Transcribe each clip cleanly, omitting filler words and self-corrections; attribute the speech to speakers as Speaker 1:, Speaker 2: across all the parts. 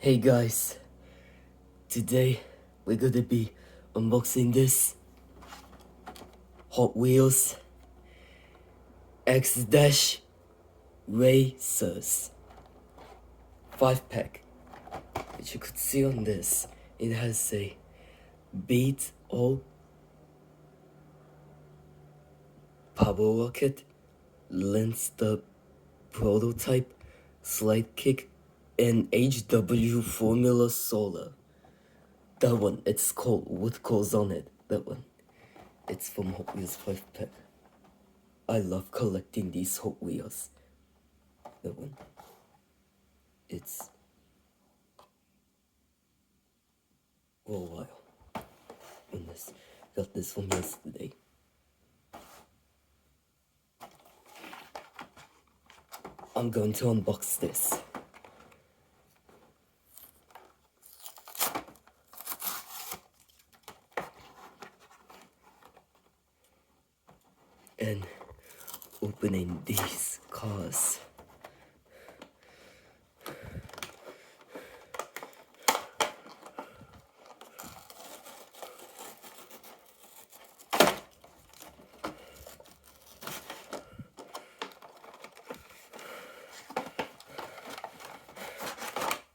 Speaker 1: Hey guys, today we're gonna be unboxing this Hot Wheels X-Raycers 5-pack. As you could see on this, it has a beat all power rocket, lens the prototype, slide kick, and HW formula solar. That one, it's called what goes on it. That one. It's from Hot Wheels 5-pack. I love collecting these Hot Wheels. That one. It's for a while. Goodness. Got this from yesterday. I'm going to unbox this. And opening these cars.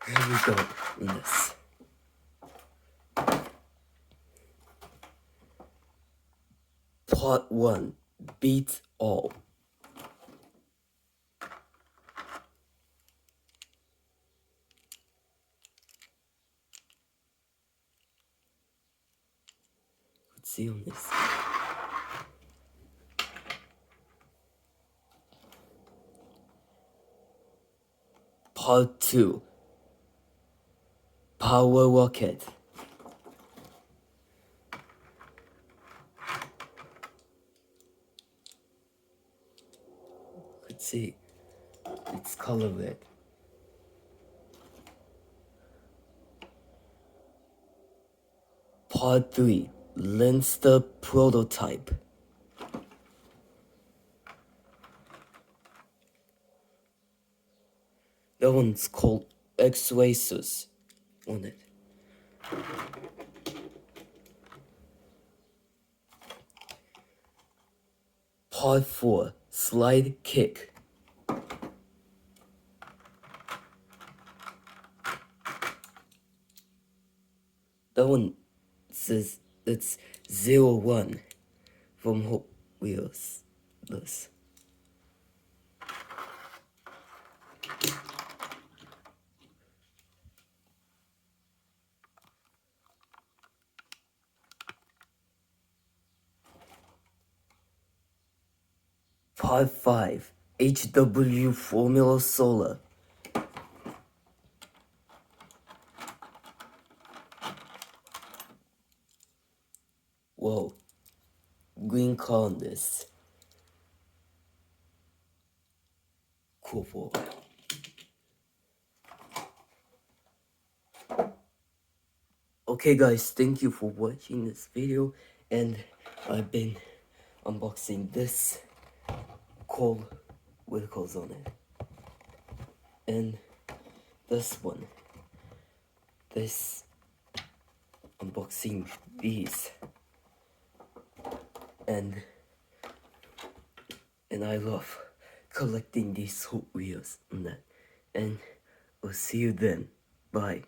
Speaker 1: Here we go in this. Part 1. Beat all. Let's see on this. Part 2. Power rocket. Let's see. It's color red. Part 3. Lenster prototype. That one's called X-Raycers on it. Part 4. Slide kick. That one says it's 01 from Hot Wheels. This. Part 5. HW Formula Solar. Whoa. Green car on this. Cool for a while. Okay guys, thank you for watching this video, and I've been unboxing this coal vehicles on it. And this one. This unboxing these. And I love collecting these Hot Wheels and that. And I'll see you then. Bye.